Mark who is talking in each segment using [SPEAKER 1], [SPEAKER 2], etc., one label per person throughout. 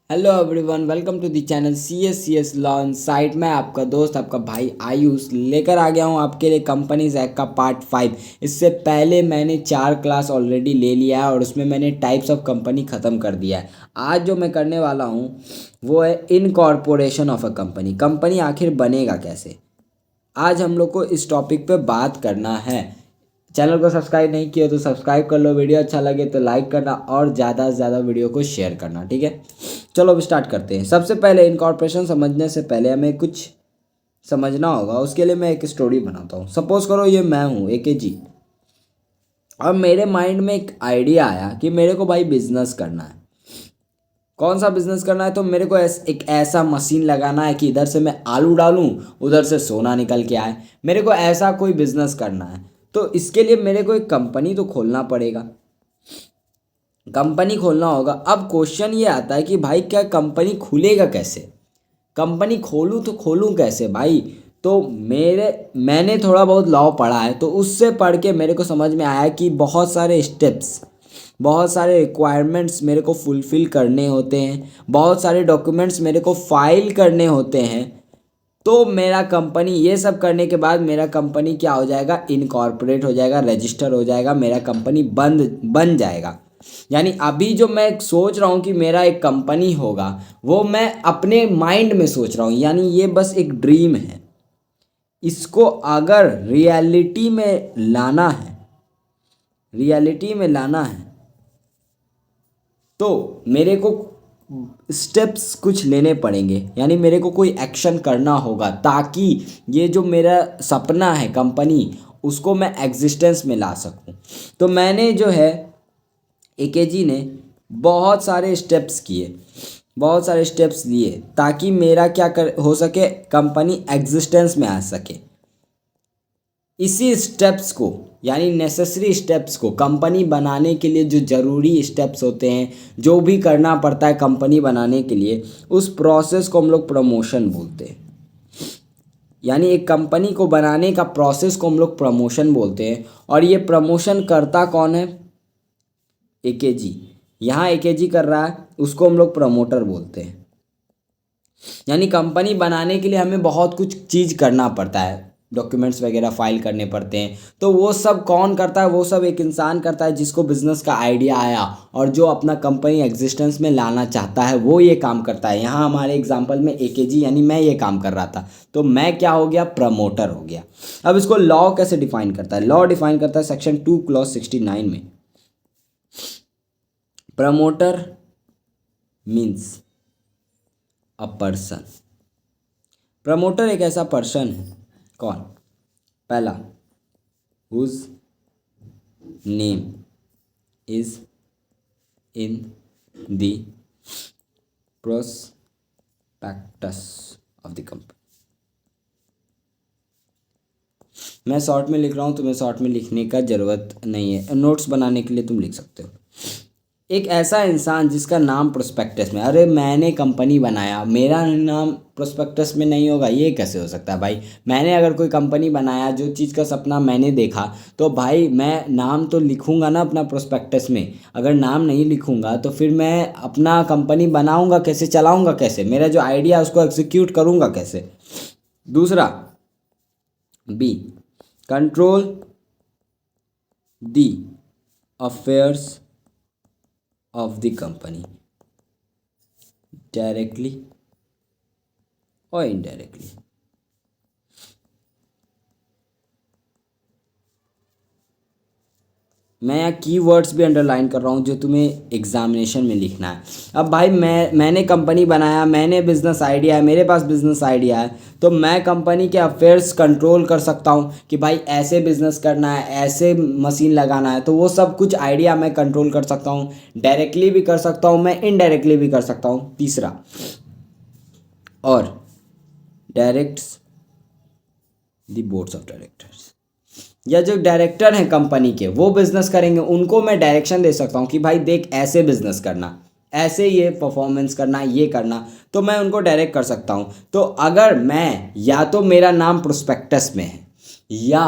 [SPEAKER 1] Hello everyone, welcome to the channel C S law insight. मैं आपका दोस्त, आपका भाई आयुष लेकर आ गया हूँ आपके लिए कंपनीज एक्ट का पार्ट 5। इससे पहले मैंने 4 क्लास ऑलरेडी ले लिया है और उसमें मैंने टाइप्स ऑफ कंपनी ख़त्म कर दिया है। आज जो मैं करने वाला हूँ वो है incorporation of a company. Company आखिर बनेगा कैसे, आज हम लोग को इस टॉपिक पे बात करना है। चैनल को सब्सक्राइब नहीं किया तो सब्सक्राइब कर लो, वीडियो अच्छा लगे तो लाइक करना और ज़्यादा से ज़्यादा वीडियो को शेयर करना, ठीक है। चलो अब स्टार्ट करते हैं। सबसे पहले इनकॉर्पोरेशन समझने से पहले हमें कुछ समझना होगा। उसके लिए मैं एक स्टोरी बनाता हूँ। सपोज करो ये मैं हूँ ए के जी, और मेरे माइंड में एक आइडिया आया कि मेरे को भाई बिजनेस करना है। कौन सा बिजनेस करना है? तो मेरे को एक ऐसा मशीन लगाना है कि इधर से मैं आलू डालूं, उधर से सोना निकल के आए। मेरे को ऐसा कोई बिजनेस करना है, तो इसके लिए मेरे को एक कंपनी तो खोलना पड़ेगा। कंपनी खोलना होगा। अब क्वेश्चन ये आता है कि भाई क्या कंपनी खुलेगा कैसे, कंपनी खोलूँ तो खोलूँ कैसे भाई। तो मैंने थोड़ा बहुत लॉ पढ़ा है, तो उससे पढ़ के मेरे को समझ में आया कि बहुत सारे स्टेप्स, बहुत सारे रिक्वायरमेंट्स मेरे को फुलफ़िल करने होते हैं, बहुत सारे डॉक्यूमेंट्स मेरे को फाइल करने होते हैं। तो मेरा कंपनी ये सब करने के बाद मेरा कंपनी क्या हो जाएगा, इनकॉर्पोरेट हो जाएगा, रजिस्टर हो जाएगा, मेरा कंपनी बन जाएगा। यानी अभी जो मैं सोच रहा हूँ कि मेरा एक कंपनी होगा, वो मैं अपने माइंड में सोच रहा हूँ, यानी ये बस एक ड्रीम है। इसको अगर रियलिटी में लाना है तो मेरे को स्टेप्स कुछ लेने पड़ेंगे, यानी मेरे को कोई एक्शन करना होगा ताकि ये जो मेरा सपना है कंपनी, उसको मैं एग्जिस्टेंस में ला सकूं। तो मैंने जो है एकेजी ने बहुत सारे स्टेप्स किए, बहुत सारे स्टेप्स लिए ताकि मेरा क्या कर हो सके, कंपनी एग्जिस्टेंस में आ सके। इसी स्टेप्स को, यानी नेसेसरी स्टेप्स को, कंपनी बनाने के लिए जो ज़रूरी स्टेप्स होते हैं, जो भी करना पड़ता है कंपनी बनाने के लिए, उस प्रोसेस को हम लोग प्रमोशन बोलते हैं। यानी एक कंपनी को बनाने का प्रोसेस को हम लोग प्रमोशन बोलते हैं। और ये प्रमोशन करता कौन है? एकेजी। यहाँ एकेजी कर रहा है, उसको हम लोग प्रमोटर बोलते हैं। यानी कंपनी बनाने के लिए हमें बहुत कुछ चीज़ करना पड़ता है, डॉक्यूमेंट्स वगैरह फाइल करने पड़ते हैं। तो वो सब कौन करता है? वो सब एक इंसान करता है जिसको बिजनेस का आइडिया आया और जो अपना कंपनी एग्जिस्टेंस में लाना चाहता है, वो ये काम करता है। यहाँ हमारे एग्जांपल में एकेजी यानी मैं ये काम कर रहा था, तो मैं क्या हो गया, प्रमोटर हो गया। अब इसको लॉ कैसे डिफाइन करता है? लॉ डिफाइन करता है सेक्शन 2 क्लॉज 69 में। Promoter means a person. Promoter एक ऐसा पर्सन है, कौन? पहला, whose name is in the prospectus of the company. मैं शॉर्ट में लिख रहा हूँ, तुम्हें शॉर्ट में लिखने का ज़रूरत नहीं है, नोट्स बनाने के लिए तुम लिख सकते हो। एक ऐसा इंसान जिसका नाम प्रोस्पेक्टस में, अरे मैंने कंपनी बनाया, मेरा नाम प्रोस्पेक्टस में नहीं होगा, ये कैसे हो सकता है भाई? मैंने अगर कोई कंपनी बनाया, जो चीज़ का सपना मैंने देखा, तो भाई मैं नाम तो लिखूंगा ना अपना प्रोस्पेक्टस में। अगर नाम नहीं लिखूंगा तो फिर मैं अपना कंपनी बनाऊंगा कैसे, चलाऊंगा कैसे, मेरा जो आइडिया है उसको एग्जीक्यूट करूंगा कैसे? दूसरा, B, control the affairs of the company directly or indirectly। मैं यहाँ कीवर्ड्स भी अंडरलाइन कर रहा हूँ जो तुम्हें एग्जामिनेशन में लिखना है। अब भाई मैंने कंपनी बनाया, मैंने बिजनेस आइडिया है, मेरे पास बिजनेस आइडिया है, तो मैं कंपनी के अफेयर्स कंट्रोल कर सकता हूँ कि भाई ऐसे बिजनेस करना है, ऐसे मशीन लगाना है, तो वो सब कुछ आइडिया मैं कंट्रोल कर सकता हूँ। डायरेक्टली भी कर सकता हूँ, मैं इनडायरेक्टली भी कर सकता हूँ। तीसरा, और directs the boards of directors, या जो डायरेक्टर हैं कंपनी के, वो बिजनेस करेंगे, उनको मैं डायरेक्शन दे सकता हूँ कि भाई देख ऐसे बिजनेस करना, ऐसे ये परफॉर्मेंस करना, ये करना, तो मैं उनको डायरेक्ट कर सकता हूँ। तो अगर मैं, या तो मेरा नाम प्रोस्पेक्टस में है, या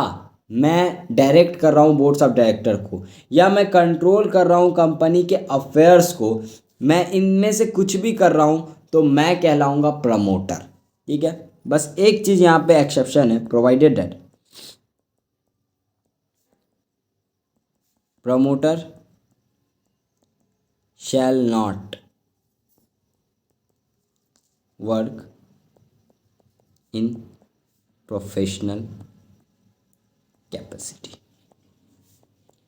[SPEAKER 1] मैं डायरेक्ट कर रहा हूँ बोर्ड्स ऑफ डायरेक्टर को, या मैं कंट्रोल कर रहा हूँ कंपनी के अफेयर्स को, मैं इनमें से कुछ भी कर रहा हूँ तो मैं कहलाऊँगा प्रमोटर। ठीक है, बस एक चीज़ यहाँ पे एक्सेप्शन है, provided that promoter shall not work in professional capacity।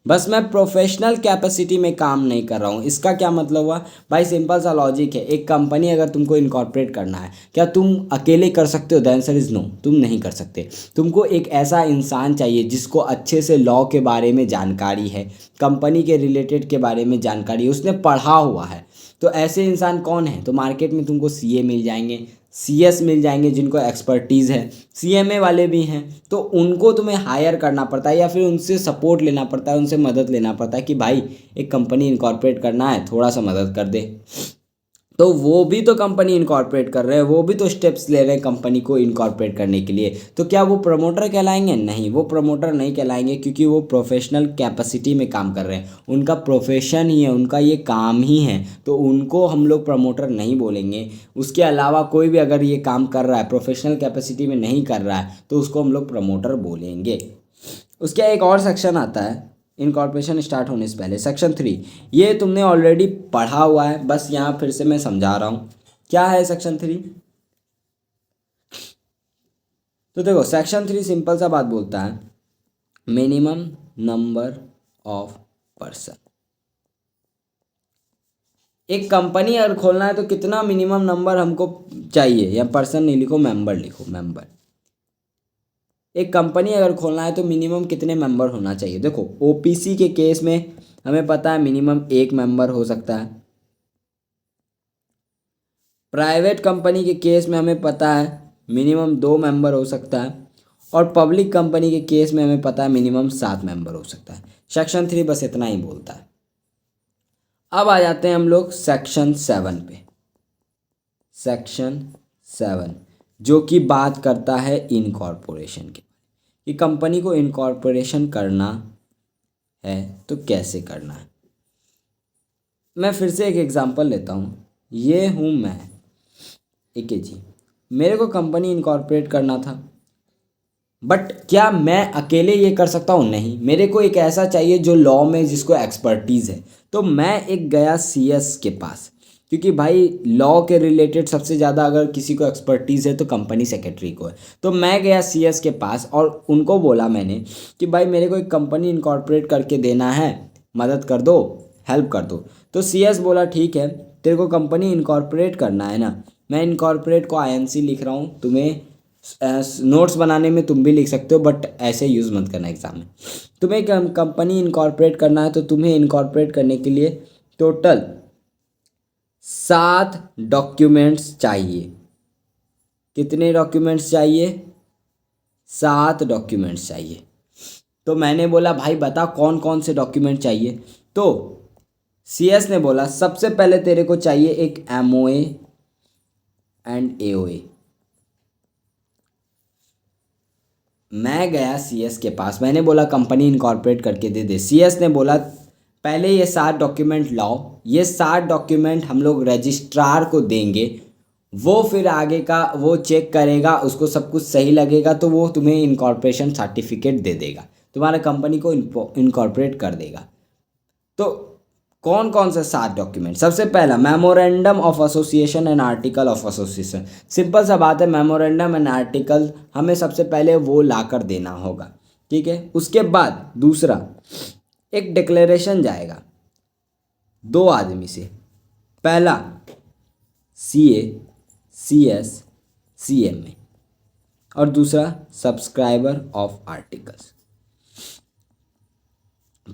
[SPEAKER 1] बस मैं प्रोफेशनल कैपेसिटी में काम नहीं कर रहा हूँ। इसका क्या मतलब हुआ भाई? सिंपल सा लॉजिक है। एक कंपनी अगर तुमको इनकॉर्पोरेट करना है, क्या तुम अकेले कर सकते हो? द आंसर इज़ नो, तुम नहीं कर सकते। तुमको एक ऐसा इंसान चाहिए जिसको अच्छे से लॉ के बारे में जानकारी है, कंपनी के रिलेटेड के बारे में जानकारी है, उसने पढ़ा हुआ है। तो ऐसे इंसान कौन है? तो मार्केट में तुमको सीए मिल जाएंगे, सीएस मिल जाएंगे जिनको एक्सपर्टीज़ है, सीएमए वाले भी हैं। तो उनको तुम्हें हायर करना पड़ता है या फिर उनसे सपोर्ट लेना पड़ता है, उनसे मदद लेना पड़ता है कि भाई एक कंपनी इनकॉर्पोरेट करना है, थोड़ा सा मदद कर दे। तो वो भी तो कंपनी इनकॉर्पोरेट कर रहे हैं, वो भी तो स्टेप्स ले रहे हैं कंपनी को इनकॉर्पोरेट करने के लिए। तो क्या वो प्रमोटर कहलाएंगे? नहीं, वो प्रमोटर नहीं कहलाएंगे, क्योंकि वो प्रोफेशनल कैपेसिटी में काम कर रहे हैं, उनका प्रोफेशन ही है, उनका ये काम ही है। तो उनको हम लोग प्रमोटर नहीं बोलेंगे। उसके अलावा कोई भी अगर ये काम कर रहा है, प्रोफेशनल कैपेसिटी में नहीं कर रहा है, तो उसको हम लोग प्रमोटर बोलेंगे। उसका एक और सेक्शन आता है इनकॉर्पोरेशन स्टार्ट होने से पहले, सेक्शन 3। ये तुमने ऑलरेडी पढ़ा हुआ है, बस यहाँ फिर से मैं समझा रहा हूँ। क्या है सेक्शन 3? तो देखो, सेक्शन 3 सिंपल सा बात बोलता है, मिनिमम नंबर ऑफ पर्सन। एक कंपनी अगर खोलना है तो कितना मिनिमम नंबर हमको चाहिए, या पर्सन नहीं लिखो, मेंबर लिखो, मेंबर। एक कंपनी अगर खोलना है तो मिनिमम कितने मेंबर होना चाहिए? देखो, ओपीसी के केस में हमें पता है मिनिमम 1 मेंबर हो सकता है। प्राइवेट कंपनी के केस में हमें पता है मिनिमम 2 मेंबर हो सकता है। और पब्लिक कंपनी के केस में हमें पता है मिनिमम 7 मेंबर हो सकता है। सेक्शन 3 बस इतना ही बोलता है। अब आ जाते हैं हम लोग सेक्शन 7 पे। सेक्शन 7 जो कि बात करता है इनकॉर्पोरेशन के, कि कंपनी को इनकॉर्पोरेशन करना है तो कैसे करना है। मैं फिर से एक एग्जांपल लेता हूँ। ये हूँ मैं, एके जी, मेरे को कंपनी इनकॉर्पोरेट करना था, बट क्या मैं अकेले ये कर सकता हूँ? नहीं, मेरे को एक ऐसा चाहिए जो लॉ में जिसको एक्सपर्टीज़ है। तो मैं एक गया सीएस के पास, क्योंकि भाई लॉ के रिलेटेड सबसे ज़्यादा अगर किसी को एक्सपर्टीज़ है तो कंपनी सेक्रेटरी को है। तो मैं गया सीएस के पास और उनको बोला मैंने कि भाई मेरे को एक कंपनी इनकॉर्पोरेट करके देना है, मदद कर दो, हेल्प कर दो। तो सीएस बोला ठीक है, तेरे को कंपनी इनकॉर्पोरेट करना है ना, मैं इनकॉर्पोरेट को आईएनसी लिख रहा हूँ, तुम्हें नोट्स बनाने में तुम भी लिख सकते हो, बट ऐसे यूज़ मत करना एग्जाम में। तुम्हें कंपनी इनकॉर्पोरेट करना है तो तुम्हें इनकॉर्पोरेट करने के लिए टोटल 7 डॉक्यूमेंट्स चाहिए। कितने डॉक्यूमेंट्स चाहिए? 7 डॉक्यूमेंट्स चाहिए। तो मैंने बोला भाई बता कौन कौन से डॉक्यूमेंट चाहिए। तो सीएस ने बोला सबसे पहले तेरे को चाहिए एक एमओए एंड एओए। मैं गया सीएस के पास, मैंने बोला कंपनी इनकॉर्पोरेट करके दे दे। सीएस ने बोला पहले ये 7 डॉक्यूमेंट लाओ, ये 7 डॉक्यूमेंट हम लोग रजिस्ट्रार को देंगे, वो फिर आगे का वो चेक करेगा, उसको सब कुछ सही लगेगा तो वो तुम्हें इनकॉर्पोरेशन सर्टिफिकेट दे देगा, तुम्हारा कंपनी को इनकॉर्पोरेट कर देगा। तो कौन कौन से 7 डॉक्यूमेंट? सबसे पहला memorandum of association and article of association. Simple सा बात है, मेमोरेंडम एंड आर्टिकल हमें सबसे पहले वो लाकर देना होगा। ठीक है, उसके बाद दूसरा एक डिक्लेरेशन जाएगा 2 आदमी से, पहला सीए, सीएस, सीएमए, और दूसरा सब्सक्राइबर ऑफ आर्टिकल्स,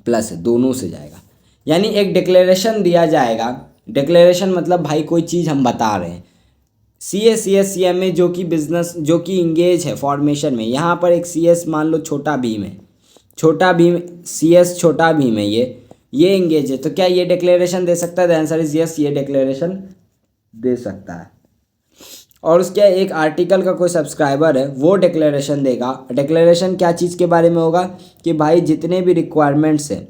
[SPEAKER 1] प्लस दोनों से जाएगा। यानी एक डिक्लेरेशन दिया जाएगा। डिक्लेरेशन मतलब भाई कोई चीज़ हम बता रहे हैं, सीए, सीएस, सीएमए जो कि बिजनेस, जो कि इंगेज है फॉर्मेशन में। यहाँ पर एक सीएस मान लो छोटा भीम है, छोटा भीम, सीएस छोटा भीम है, ये इंगेज है। तो क्या ये डिक्लेरेशन दे सकता है? द आंसर इज यस, ये डिक्लेरेशन दे सकता है। और उसके एक आर्टिकल का कोई सब्सक्राइबर है, वो डिक्लेरेशन देगा। डिक्लेरेशन क्या चीज़ के बारे में होगा कि भाई जितने भी रिक्वायरमेंट्स हैं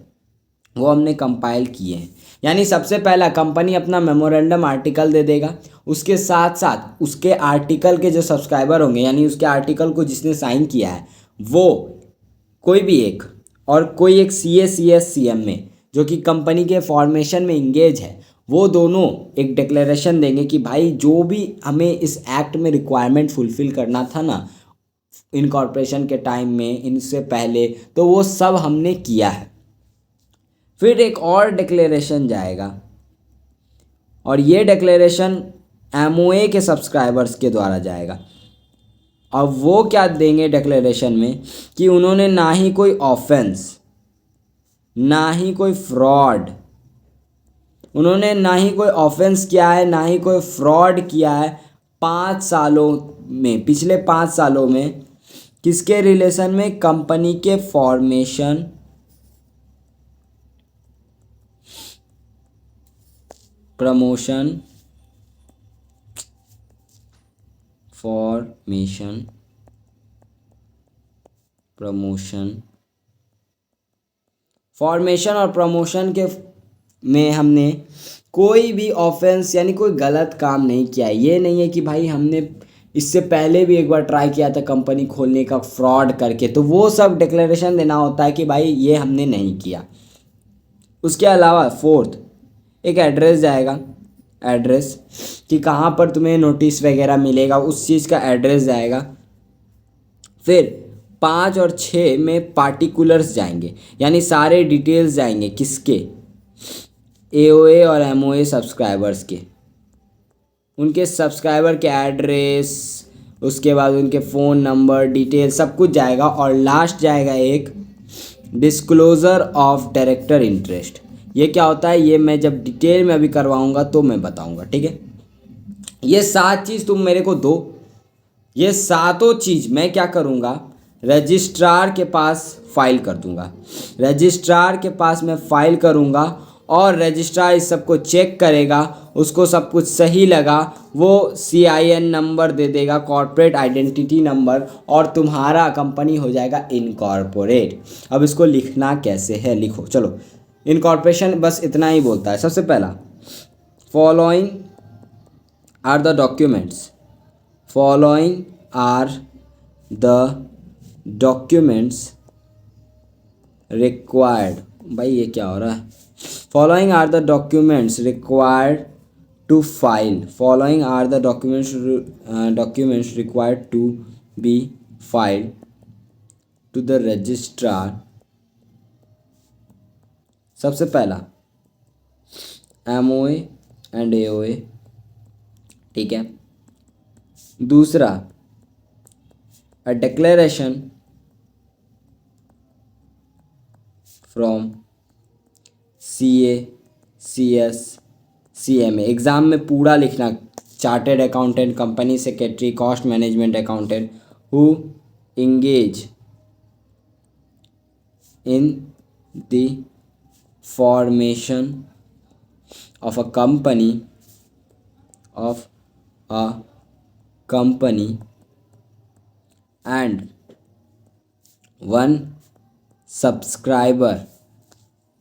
[SPEAKER 1] वो हमने कंपाइल किए हैं, यानी सबसे पहला कंपनी अपना मेमोरेंडम आर्टिकल दे देगा, उसके साथ साथ उसके आर्टिकल के जो सब्सक्राइबर होंगे यानी उसके आर्टिकल को जिसने साइन किया है वो कोई भी एक, और कोई एक सी ए सी एस सी एम में जो कि कंपनी के फॉर्मेशन में इंगेज है, वो दोनों एक डिक्लेरेशन देंगे कि भाई जो भी हमें इस एक्ट में रिक्वायरमेंट फुलफिल करना था ना इनकॉर्पोरेशन के टाइम में, इनसे पहले, तो वो सब हमने किया है। फिर एक और डिक्लेरेशन जाएगा और ये डिक्लेरेशन एमओए के सब्सक्राइबर्स के द्वारा जाएगा। अब वो क्या देंगे डिक्लेरेशन में कि उन्होंने ना ही कोई ऑफेंस, ना ही कोई फ्रॉड, उन्होंने ना ही कोई ऑफेंस किया है, ना ही कोई फ्रॉड किया है 5 सालों में, पिछले 5 सालों में। किसके रिलेशन में? कंपनी के formation, promotion, formation, promotion, formation और प्रमोशन के में हमने कोई भी ऑफेंस यानी कोई गलत काम नहीं किया है। ये नहीं है कि भाई हमने इससे पहले भी एक बार ट्राई किया था कंपनी खोलने का फ्रॉड करके, तो वो सब डिक्लेरेशन देना होता है कि भाई ये हमने नहीं किया। उसके अलावा फोर्थ एक एड्रेस जाएगा, एड्रेस कि कहाँ पर तुम्हें नोटिस वगैरह मिलेगा उस चीज़ का एड्रेस जाएगा। फिर 5 और 6 में पार्टिकुलर्स जाएंगे यानी सारे डिटेल्स जाएंगे किसके? एओए और एमओए सब्सक्राइबर्स के, उनके सब्सक्राइबर के एड्रेस, उसके बाद उनके फ़ोन नंबर डिटेल सब कुछ जाएगा। और लास्ट जाएगा एक डिस्क्लोज़र ऑफ डायरेक्टर इंटरेस्ट। ये क्या होता है ये मैं जब डिटेल में अभी करवाऊँगा तो मैं बताऊँगा, ठीक है। ये 7 चीज़ तुम मेरे को दो, ये सातों चीज़ मैं क्या करूँगा रजिस्ट्रार के पास फाइल कर दूँगा। रजिस्ट्रार के पास मैं फाइल करूँगा और रजिस्ट्रार इस सब को चेक करेगा, उसको सब कुछ सही लगा, वो CIN नंबर दे देगा, कॉर्पोरेट आइडेंटिटी नंबर, और तुम्हारा कंपनी हो जाएगा इनकॉर्पोरेट। अब इसको लिखना कैसे है लिखो, चलो। इनकॉर्पोरेशन बस इतना ही बोलता है। सबसे पहला following are the documents, following are the documents required, भाई ये क्या हो रहा है, following are the documents required to file, following are the documents required to be filed to the registrar. सबसे पहला एमओए एंड एओए, ठीक है। दूसरा a declaration from CA CS CMA, exam में पूरा लिखना, chartered accountant, company secretary, cost management accountant who engage in the formation of a company and one subscriber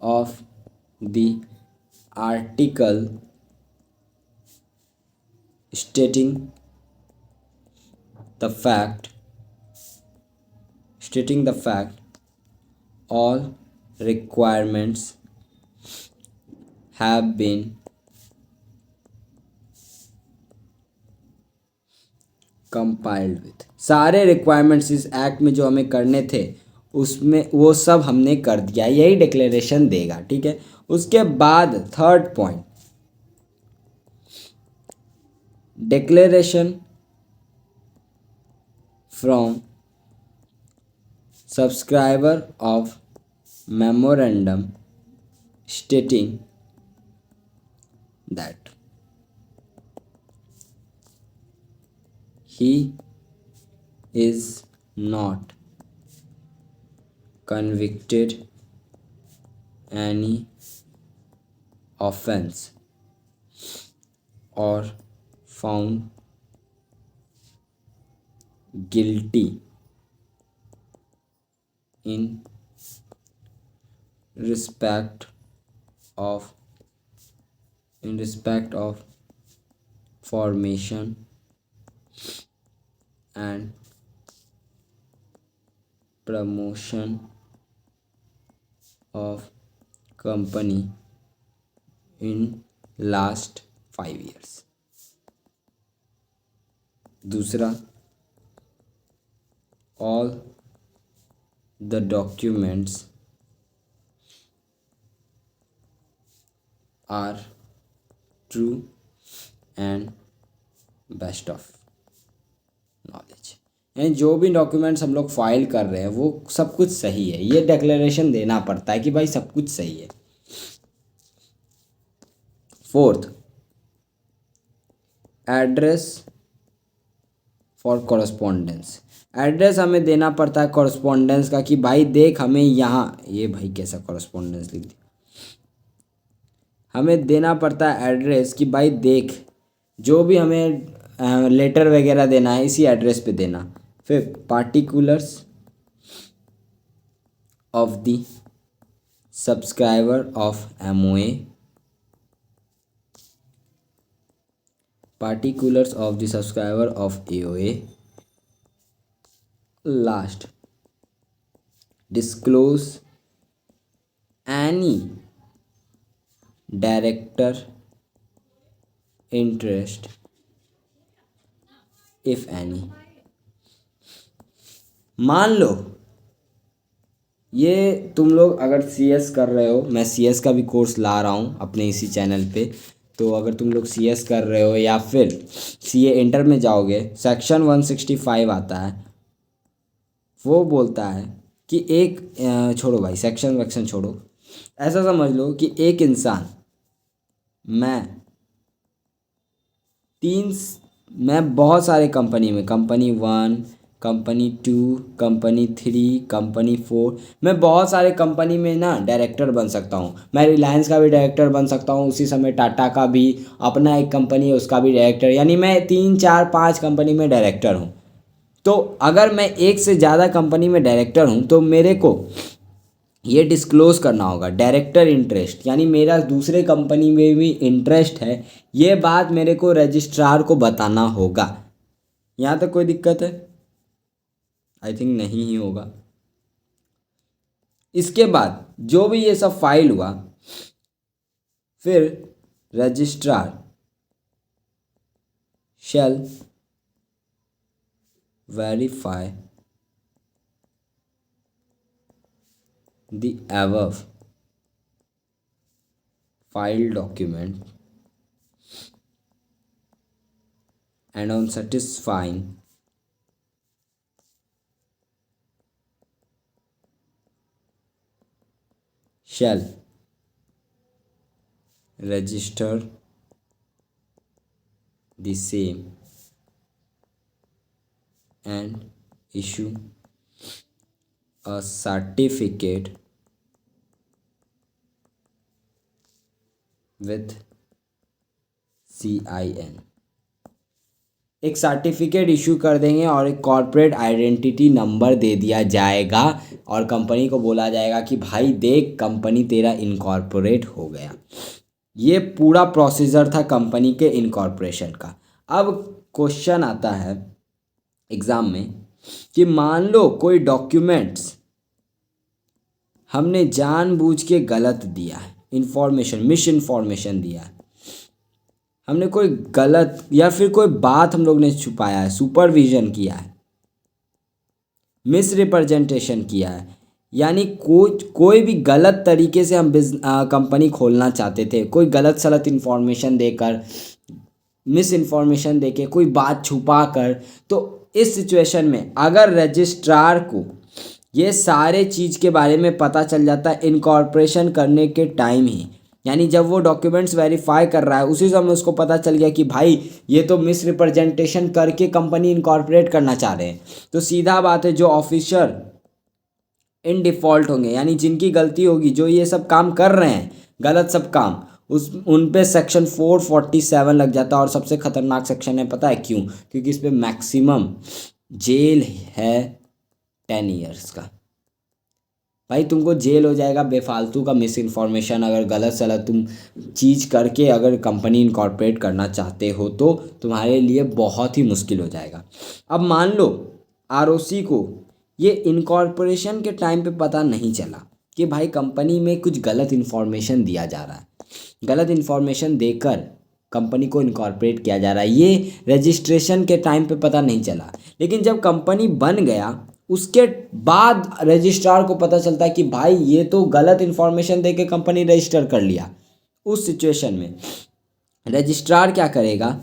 [SPEAKER 1] of the article stating the fact all requirements have been compiled with, सारे requirements इस act में जो हमें करने थे उसमें वो सब हमने कर दिया, यही डिक्लेरेशन देगा, ठीक है। उसके बाद third point declaration from subscriber of memorandum stating that he is not convicted any offense or found guilty in respect of in respect of formation and promotion of company in last 5 years. दूसरा, all the documents are true and best of knowledge। यानी जो भी documents हम लोग file कर रहे हैं वो सब कुछ सही है, ये डिक्लेरेशन देना पड़ता है कि भाई सब कुछ सही है। Fourth, address for correspondence. Address हमें देना पड़ता है कॉरस्पॉन्डेंस का कि भाई देख हमें यहाँ, ये भाई कैसा कॉरस्पॉन्डेंस लिख दिया, हमें देना पड़ता है एड्रेस कि भाई देख जो भी हमें लेटर वगैरह देना है इसी एड्रेस पे देना। फिर particulars of the subscriber of MOA, particulars of the subscriber of AOA। Last, disclose any director interest if any। मान लो ये तुम लोग अगर CS कर रहे हो, मैं CS का भी कोर्स ला रहा हूँ अपने इसी चैनल पे, तो अगर तुम लोग CS कर रहे हो या फिर CA इंटर में जाओगे, सेक्शन 165 आता है, वो बोलता है कि एक छोड़ो भाई सेक्शन वैक्शन छोड़ो, ऐसा समझ लो कि एक इंसान मैं बहुत सारे कंपनी में, कंपनी 1, कंपनी 2, कंपनी 3, कंपनी 4, मैं बहुत सारे कंपनी में ना डायरेक्टर बन सकता हूँ। मैं रिलायंस का भी डायरेक्टर बन सकता हूँ, उसी समय टाटा का भी, अपना एक कंपनी है उसका भी डायरेक्टर, यानी मैं 3, 4, 5 कंपनी में डायरेक्टर हूँ। तो अगर मैं एक से ज़्यादा कंपनी में डायरेक्टर हूँ तो मेरे को ये डिस्क्लोज़ करना होगा डायरेक्टर इंटरेस्ट, यानी मेरा दूसरे कंपनी में भी इंटरेस्ट है, ये बात मेरे को रजिस्ट्रार को बताना होगा। यहाँ तक कोई दिक्कत है? आई थिंक नहीं ही होगा। इसके बाद जो भी ये सब फाइल हुआ, फिर registrar shall verify the above filed document and on satisfying shall register the same and issue a certificate with CIN। एक सर्टिफिकेट इशू कर देंगे और एक कॉर्पोरेट आइडेंटिटी नंबर दे दिया जाएगा और कंपनी को बोला जाएगा कि भाई देख कंपनी तेरा इनकॉर्पोरेट हो गया। ये पूरा प्रोसीजर था कंपनी के इनकॉर्पोरेशन का। अब क्वेश्चन आता है एग्ज़ाम में कि मान लो कोई डॉक्यूमेंट्स हमने जानबूझ के गलत दिया है, इंफॉर्मेशन मिस इन्फॉर्मेशन दिया है, हमने कोई गलत या फिर कोई बात हम लोग ने छुपाया है, सुपरविजन किया है, मिस रिप्रेजेंटेशन किया है, यानी कोई भी गलत तरीके से हम कंपनी खोलना चाहते थे, कोई गलत सलत इन्फॉर्मेशन देकर, मिस इन्फॉर्मेशन देके, कोई बात छुपा कर, तो इस सिचुएशन में अगर रजिस्ट्रार को ये सारे चीज़ के बारे में पता चल जाता है इनकॉर्पोरेशन करने के टाइम ही, यानी जब वो डॉक्यूमेंट्स वेरीफाई कर रहा है उसी समय उसको पता चल गया कि भाई ये तो मिस रिप्रेजेंटेशन करके कंपनी इनकॉर्पोरेट करना चाह रहे हैं, तो सीधा बात है जो ऑफिसर इन डिफ़ॉल्ट होंगे, यानी जिनकी गलती होगी, जो ये सब काम कर रहे हैं गलत सब काम, उन पे सेक्शन 447 लग जाता है। और सबसे ख़तरनाक सेक्शन है, पता है क्यों? क्योंकि इस पर मैक्सिमम जेल है 10 ईयर्स का। भाई तुमको जेल हो जाएगा बेफालतू का मिस इन्फॉर्मेशन अगर गलत सलत तुम चीज़ करके अगर कंपनी इनकॉर्पोरेट करना चाहते हो तो तुम्हारे लिए बहुत ही मुश्किल हो जाएगा। अब मान लो आरओसी को ये इनकॉर्पोरेशन के टाइम पे पता नहीं चला कि भाई कंपनी में कुछ गलत इन्फॉर्मेशन दिया जा रहा है, गलत इन्फॉर्मेशन देकर कंपनी को इनकॉर्पोरेट किया जा रहा है, ये रजिस्ट्रेशन के टाइम पे पता नहीं चला। लेकिन जब कंपनी बन गया उसके बाद रजिस्ट्रार को पता चलता है कि भाई ये तो गलत इन्फॉर्मेशन दे के कंपनी रजिस्टर कर लिया। उस सिचुएशन में रजिस्ट्रार क्या करेगा,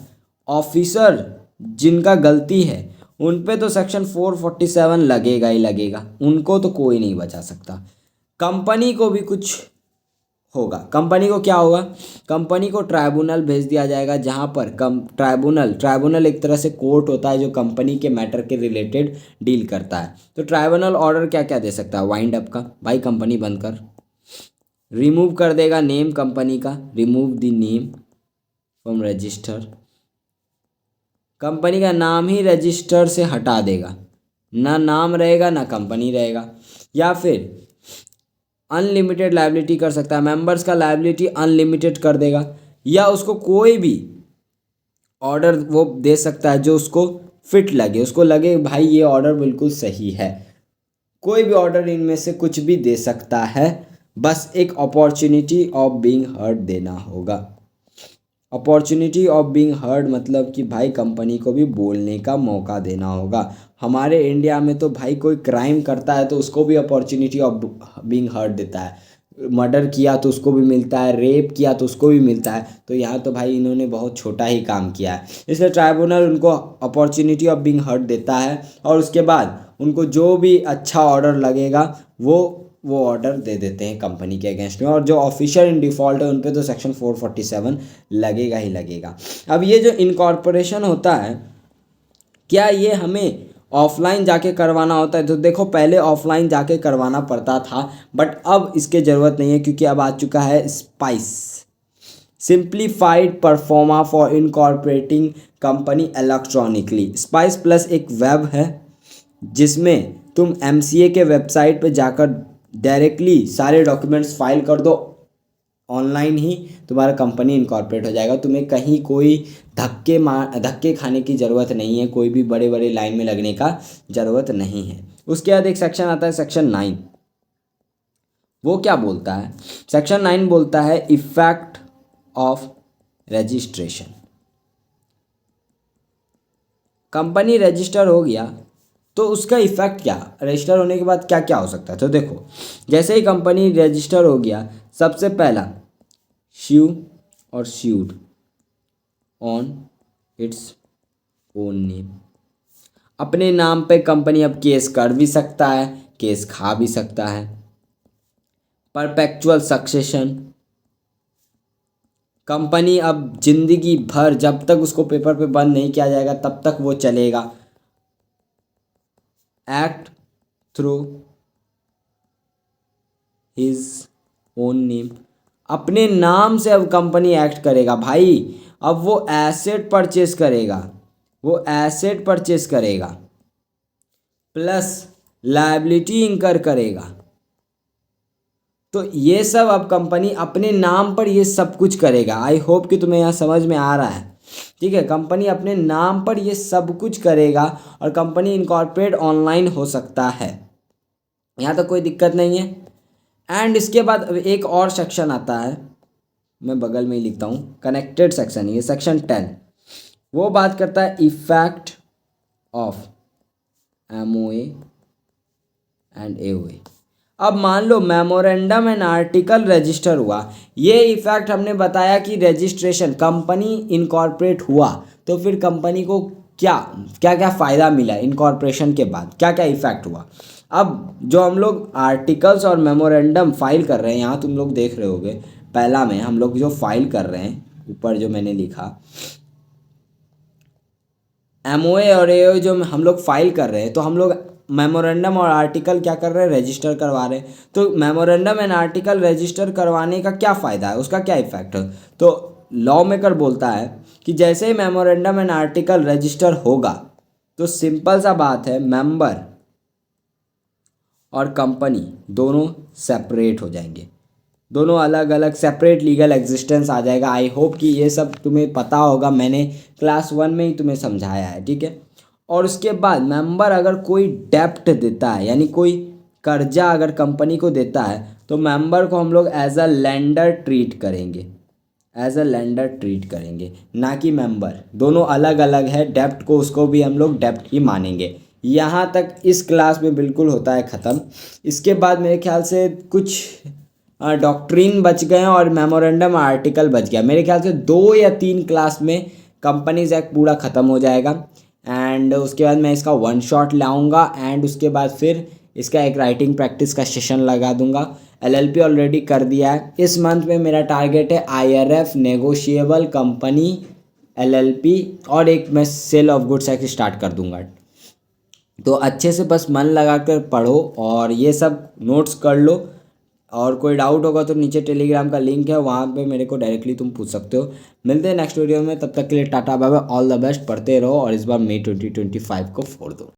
[SPEAKER 1] ऑफिसर जिनका गलती है उन पे तो सेक्शन 447 लगेगा ही लगेगा, उनको तो कोई नहीं बचा सकता। कंपनी को भी कुछ होगा, कंपनी को क्या होगा, कंपनी को ट्राइब्यूनल भेज दिया जाएगा जहां पर ट्राइब्यूनल एक तरह से कोर्ट होता है जो कंपनी के मैटर के रिलेटेड डील करता है। तो ट्राइब्यूनल ऑर्डर क्या क्या दे सकता है, वाइंड अप का, भाई कंपनी बंद कर, रिमूव कर देगा नेम कंपनी का, remove the name from register, company का नाम ही रजिस्टर से हटा देगा, ना नाम रहेगा ना कंपनी रहेगा। या फिर अनलिमिटेड लायबिलिटी कर सकता है, मेंबर्स का लायबिलिटी अनलिमिटेड कर देगा, या उसको कोई भी ऑर्डर वो दे सकता है जो उसको फिट लगे, उसको लगे भाई ये ऑर्डर बिल्कुल सही है, कोई भी ऑर्डर इनमें से कुछ भी दे सकता है, बस एक अपॉर्चुनिटी ऑफ बीइंग हर्ड देना होगा। अपॉर्चुनिटी ऑफ बीइंग हर्ड मतलब कि भाई कंपनी को भी बोलने का मौका देना होगा। हमारे इंडिया में तो भाई कोई क्राइम करता है तो उसको भी अपॉर्चुनिटी ऑफ बीइंग हर्ड देता है, मर्डर किया तो उसको भी मिलता है, रेप किया तो उसको भी मिलता है। तो यहाँ तो भाई इन्होंने बहुत छोटा ही काम किया है, इसलिए ट्राइब्यूनल उनको अपॉर्चुनिटी ऑफ बीइंग हर्ड देता है और उसके बाद उनको जो भी अच्छा ऑर्डर लगेगा वो ऑर्डर दे देते हैं कंपनी के अगेंस्ट में। और जो ऑफिशियल इन डिफ़ॉल्ट है उन पे तो सेक्शन 447 लगेगा ही लगेगा। अब ये जो इनकॉर्पोरेशन होता है क्या ये हमें ऑफलाइन जाके करवाना होता है, तो देखो पहले ऑफलाइन जाके करवाना पड़ता था बट अब इसके ज़रूरत नहीं है क्योंकि अब आ चुका है spice, simplified pro forma for incorporating company electronically. Spice plus एक वेब है जिसमें तुम एमसीए के वेबसाइट पे जाकर डायरेक्टली सारे डॉक्यूमेंट्स फाइल कर दो, ऑनलाइन ही तुम्हारा कंपनी इनकॉर्पोरेट हो जाएगा। तुम्हें कहीं कोई धक्के खाने की ज़रूरत नहीं है, कोई भी बड़े बड़े लाइन में लगने का ज़रूरत नहीं है। उसके बाद एक सेक्शन आता है सेक्शन 9, वो क्या बोलता है, सेक्शन 9 बोलता है effect of registration. Company register हो गया तो उसका इफेक्ट क्या, रजिस्टर होने के बाद क्या क्या हो सकता है। तो देखो जैसे ही कंपनी रजिस्टर हो गया, सबसे पहला स्यू और sued on its own name, अपने नाम पे कंपनी अब केस कर भी सकता है, केस खा भी सकता है। परपेचुअल सक्सेशन, कंपनी अब जिंदगी भर जब तक उसको पेपर पे बंद नहीं किया जाएगा तब तक वो चलेगा। Act through his own name, अपने नाम से अब कंपनी एक्ट करेगा भाई। अब वो एसेट परचेस करेगा, वो एसेट परचेस करेगा प्लस लायबिलिटी इंकर करेगा। तो ये सब अब कंपनी अपने नाम पर ये सब कुछ करेगा। आई होप कि तुम्हें यहाँ समझ में आ रहा है, ठीक है। कंपनी अपने नाम पर ये सब कुछ करेगा और कंपनी इनकॉर्पोरेट ऑनलाइन हो सकता है, यहाँ तो कोई दिक्कत नहीं है। एंड इसके बाद एक और सेक्शन आता है, मैं बगल में ही लिखता हूँ कनेक्टेड सेक्शन, ये सेक्शन 10, वो बात करता है effect of MOA and AOA. अब मान लो मेमोरेंडम एंड आर्टिकल रजिस्टर हुआ, ये इफेक्ट हमने बताया कि रजिस्ट्रेशन कंपनी इनकॉर्पोरेट हुआ तो फिर कंपनी को क्या क्या क्या फ़ायदा मिला, इनकॉर्पोरेशन के बाद क्या क्या इफेक्ट हुआ। अब जो हम लोग आर्टिकल्स और मेमोरेंडम फाइल कर रहे हैं, यहाँ तुम लोग देख रहे होगे पहला में हम लोग जो फाइल कर रहे हैं, ऊपर जो मैंने लिखा एमओए और एओए जो हम लोग फाइल कर रहे हैं, तो हम लोग मेमोरेंडम और आर्टिकल क्या कर रहे हैं, रजिस्टर करवा रहे हैं। तो मेमोरेंडम एंड आर्टिकल रजिस्टर करवाने का क्या फ़ायदा है, उसका क्या इफेक्ट है। तो लॉ मेकर बोलता है कि जैसे ही मेमोरेंडम एंड आर्टिकल रजिस्टर होगा तो सिंपल सा बात है, मेंबर और कंपनी दोनों सेपरेट हो जाएंगे, दोनों अलग अलग सेपरेट लीगल एग्जिस्टेंस आ जाएगा। आई होप कि ये सब तुम्हें पता होगा, मैंने क्लास 1 में ही तुम्हें समझाया है, ठीक है। और उसके बाद मेंबर अगर कोई डेप्ट देता है, यानी कोई कर्जा अगर कंपनी को देता है, तो मेंबर को हम लोग एज अ लेंडर ट्रीट करेंगे, एज अ लेंडर ट्रीट करेंगे, ना कि मेंबर। दोनों अलग अलग है, डेप्ट को उसको भी हम लोग डेप्ट ही मानेंगे। यहाँ तक इस क्लास में बिल्कुल होता है ख़त्म। इसके बाद मेरे ख्याल से कुछ डॉक्ट्रिन बच गए हैं और मेमोरेंडम आर्टिकल बच गया। मेरे ख्याल से 2 या 3 क्लास में कंपनीज एक्ट पूरा ख़त्म हो जाएगा। एंड उसके बाद मैं इसका वन शॉट लाऊंगा एंड उसके बाद फिर इसका एक राइटिंग प्रैक्टिस का सेशन लगा दूंगा। एलएलपी ऑलरेडी कर दिया है। इस मंथ में मेरा टारगेट है आईआरएफ, नेगोशिएबल, कंपनी, एलएलपी और एक मैं sale of goods act start कर दूंगा। तो अच्छे से बस मन लगा कर पढ़ो और ये सब नोट्स कर लो। और कोई डाउट होगा तो नीचे टेलीग्राम का लिंक है, वहाँ पे मेरे को डायरेक्टली तुम पूछ सकते हो। मिलते हैं नेक्स्ट वीडियो में, तब तक के लिए tata bye bye, all the best. पढ़ते रहो और इस बार मई 2025 को फोड़ दो।